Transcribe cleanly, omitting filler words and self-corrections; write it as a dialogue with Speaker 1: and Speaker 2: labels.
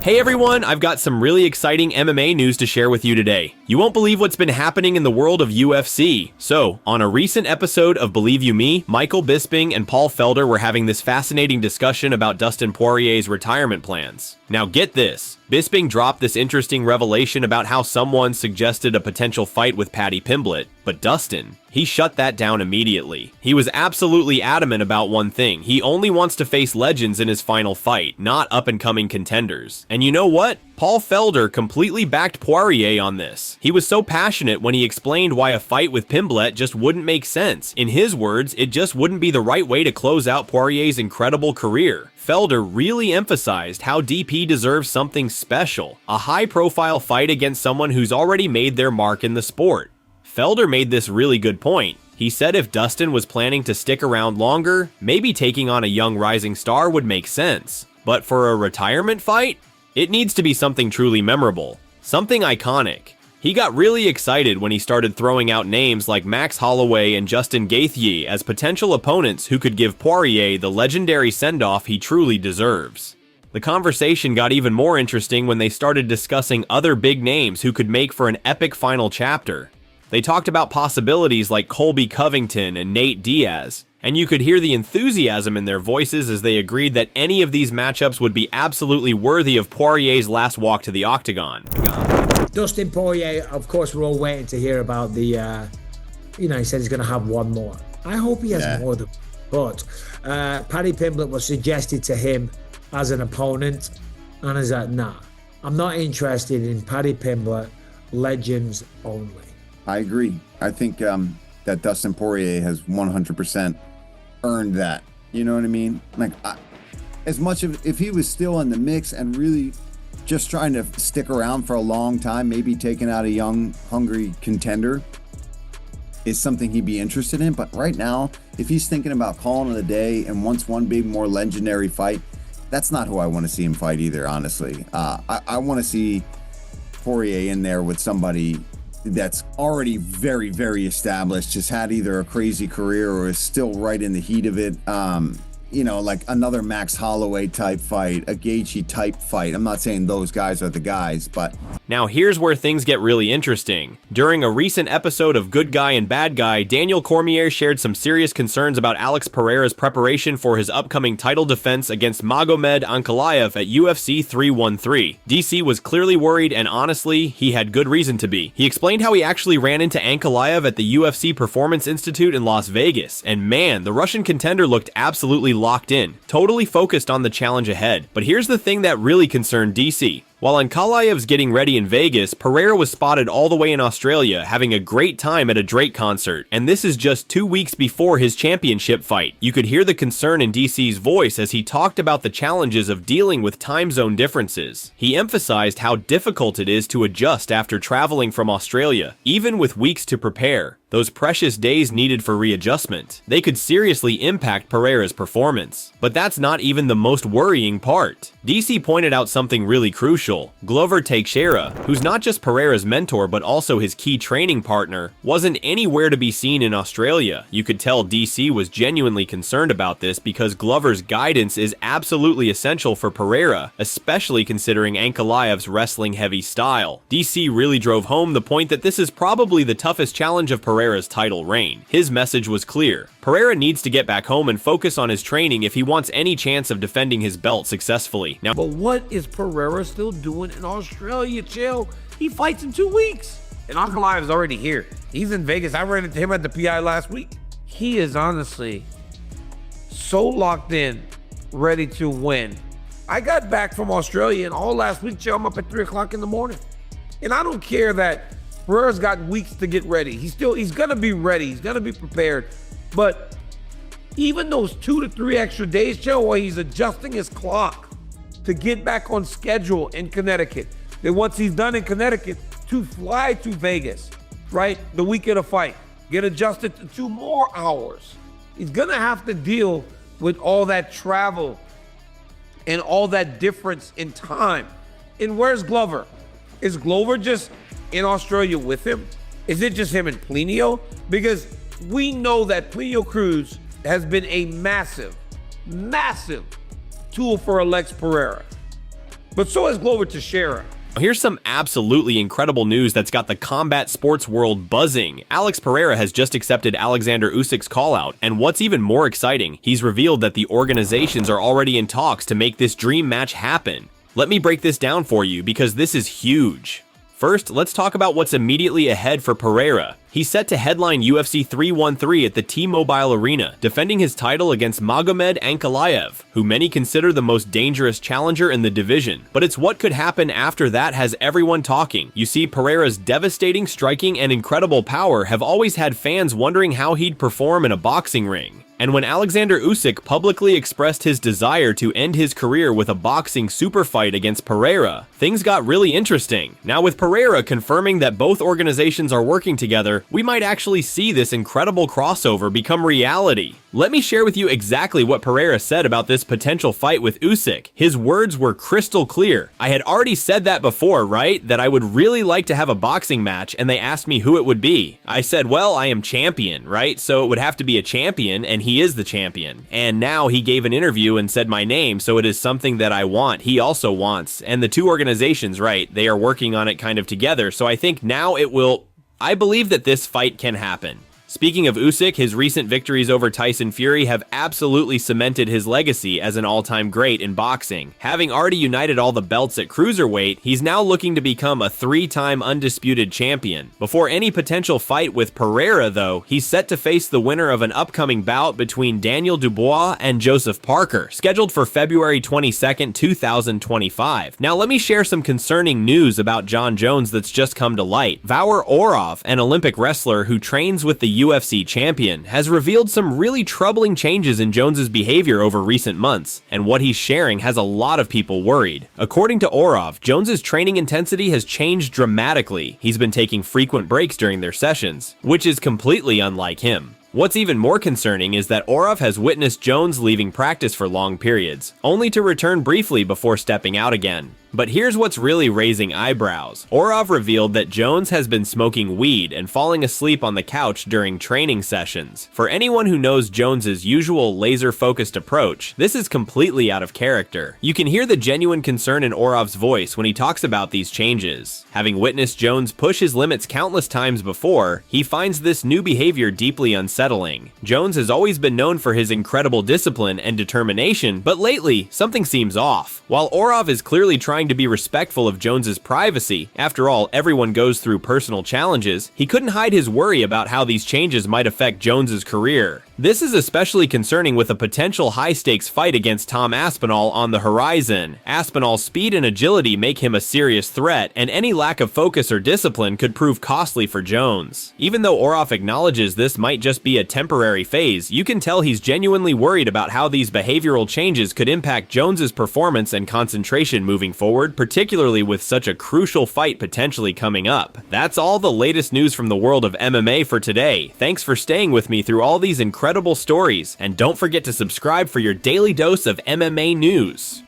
Speaker 1: Hey everyone, I've got some really exciting MMA news to share with you today. You won't believe what's been happening in the world of UFC. So, on a recent episode of Believe You Me, Michael Bisping and Paul Felder were having this fascinating discussion about Dustin Poirier's retirement plans. Now get this, Bisping dropped this interesting revelation about how someone suggested a potential fight with Paddy Pimblett, but Dustin, he shut that down immediately. He was absolutely adamant about one thing: he only wants to face legends in his final fight, not up-and-coming contenders. And you know what? Paul Felder completely backed Poirier on this. He was so passionate when he explained why a fight with Pimblett just wouldn't make sense. In his words, it just wouldn't be the right way to close out Poirier's incredible career. Felder really emphasized how DP deserves something special, a high-profile fight against someone who's already made their mark in the sport. Felder made this really good point. He said if Dustin was planning to stick around longer, maybe taking on a young rising star would make sense. But for a retirement fight, it needs to be something truly memorable, something iconic. He got really excited when he started throwing out names like Max Holloway and Justin Gaethje as potential opponents who could give Poirier the legendary send-off he truly deserves. The conversation got even more interesting when they started discussing other big names who could make for an epic final chapter. They talked about possibilities like Colby Covington and Nate Diaz, and you could hear the enthusiasm in their voices as they agreed that any of these matchups would be absolutely worthy of Poirier's last walk to the octagon.
Speaker 2: Dustin Poirier, of course, we're all waiting to hear about the, he said he's going to have one more. I hope he has more than, but Paddy Pimblett was suggested to him as an opponent, and he's like, nah, I'm not interested in Paddy Pimblett, legends only.
Speaker 3: I agree. I think that Dustin Poirier has 100% earned that. You know what I mean? Like, as much of if he was still in the mix and really just trying to stick around for a long time, maybe taking out a young, hungry contender is something he'd be interested in. But right now, if he's thinking about calling it a day and wants one big, more legendary fight, that's not who I want to see him fight either, honestly. I want to see Poirier in there with somebody that's already very, very established, just had either a crazy career or is still right in the heat of it. Like another Max Holloway type fight, a Gaethje type fight. I'm not saying those guys are the guys, but...
Speaker 1: Now here's where things get really interesting. During a recent episode of Good Guy and Bad Guy, Daniel Cormier shared some serious concerns about Alex Pereira's preparation for his upcoming title defense against Magomed Ankalaev at UFC 313. DC was clearly worried, and honestly, he had good reason to be. He explained how he actually ran into Ankalaev at the UFC Performance Institute in Las Vegas, and man, the Russian contender looked absolutely locked in, totally focused on the challenge ahead. But here's the thing that really concerned DC. While Ankalaev's getting ready in Vegas, Pereira was spotted all the way in Australia having a great time at a Drake concert, and this is just 2 weeks before his championship fight. You could hear the concern in DC's voice as he talked about the challenges of dealing with time zone differences. He emphasized how difficult it is to adjust after traveling from Australia, even with weeks to prepare. Those precious days needed for readjustment. They could seriously impact Pereira's performance. But that's not even the most worrying part. DC pointed out something really crucial. Glover Teixeira, who's not just Pereira's mentor but also his key training partner, wasn't anywhere to be seen in Australia. You could tell DC was genuinely concerned about this because Glover's guidance is absolutely essential for Pereira, especially considering Ankalaev's wrestling-heavy style. DC really drove home the point that this is probably the toughest challenge of Pereira's title reign. His message was clear. Pereira needs to get back home and focus on his training if he wants any chance of defending his belt successfully. Now,
Speaker 4: but what is Pereira still doing in Australia, Chill? He fights in 2 weeks. And Ankalaev is already here. He's in Vegas. I ran into him at the PI last week. He is honestly so locked in, ready to win. I got back from Australia and all last week, Chill, I'm up at 3 o'clock in the morning. And I don't care that Pereira's got weeks to get ready. He's gonna be ready. He's gonna be prepared. But even those 2 to 3 extra days, Joe, while he's adjusting his clock to get back on schedule in Connecticut, then once he's done in Connecticut, to fly to Vegas, right? The week of the fight, get adjusted to 2 more hours. He's gonna have to deal with all that travel and all that difference in time. And where's Glover? Is Glover just in Australia with him? Is it just him and Plinio? Because we know that Plinio Cruz has been a massive tool for Alex Pereira. but so has Glover Teixeira.
Speaker 1: Here's some absolutely incredible news that's got the combat sports world buzzing. Alex Pereira has just accepted Oleksandr Usyk's call-out, and what's even more exciting, he's revealed that the organizations are already in talks to make this dream match happen. Let me break this down for you because this is huge. First, let's talk about what's immediately ahead for Pereira. He's set to headline UFC 313 at the T-Mobile Arena, defending his title against Magomed Ankalaev, who many consider the most dangerous challenger in the division. But it's what could happen after that has everyone talking. You see, Pereira's devastating striking and incredible power have always had fans wondering how he'd perform in a boxing ring. And when Oleksandr Usyk publicly expressed his desire to end his career with a boxing super fight against Pereira, things got really interesting. Now with Pereira confirming that both organizations are working together, we might actually see this incredible crossover become reality. Let me share with you exactly what Pereira said about this potential fight with Usyk. His words were crystal clear. I had already said that before, right? That I would really like to have a boxing match, and they asked me who it would be. I said, well, I am champion, right? So it would have to be a champion, and he is the champion. And now he gave an interview and said my name, so it is something that I want. He also wants. And the two organizations, right, they are working on it kind of together. So I think now it will... I believe that this fight can happen. Speaking of Usyk, his recent victories over Tyson Fury have absolutely cemented his legacy as an all-time great in boxing. Having already united all the belts at cruiserweight, he's now looking to become a 3-time undisputed champion. Before any potential fight with Pereira, though, he's set to face the winner of an upcoming bout between Daniel Dubois and Joseph Parker, scheduled for February 22nd, 2025. Now let me share some concerning news about Jon Jones that's just come to light. Vaur Orov, an Olympic wrestler who trains with the UFC champion, has revealed some really troubling changes in Jones's behavior over recent months, and what he's sharing has a lot of people worried. According to Orov, Jones's training intensity has changed dramatically. He's been taking frequent breaks during their sessions, which is completely unlike him. What's even more concerning is that Orov has witnessed Jones leaving practice for long periods, only to return briefly before stepping out again. But here's what's really raising eyebrows. Orov revealed that Jones has been smoking weed and falling asleep on the couch during training sessions. For anyone who knows Jones's usual laser-focused approach, this is completely out of character. You can hear the genuine concern in Orov's voice when he talks about these changes. Having witnessed Jones push his limits countless times before, he finds this new behavior deeply unsettling. Jones has always been known for his incredible discipline and determination, but lately, something seems off. While Orov is clearly trying to be respectful of Jones's privacy, after all, everyone goes through personal challenges, he couldn't hide his worry about how these changes might affect Jones's career. This is especially concerning with a potential high-stakes fight against Tom Aspinall on the horizon. Aspinall's speed and agility make him a serious threat, and any lack of focus or discipline could prove costly for Jones. Even though Orov acknowledges this might just be a temporary phase, you can tell he's genuinely worried about how these behavioral changes could impact Jones's performance and concentration moving forward, particularly with such a crucial fight potentially coming up. That's all the latest news from the world of MMA for today. Thanks for staying with me through all these incredible stories, and don't forget to subscribe for your daily dose of MMA news.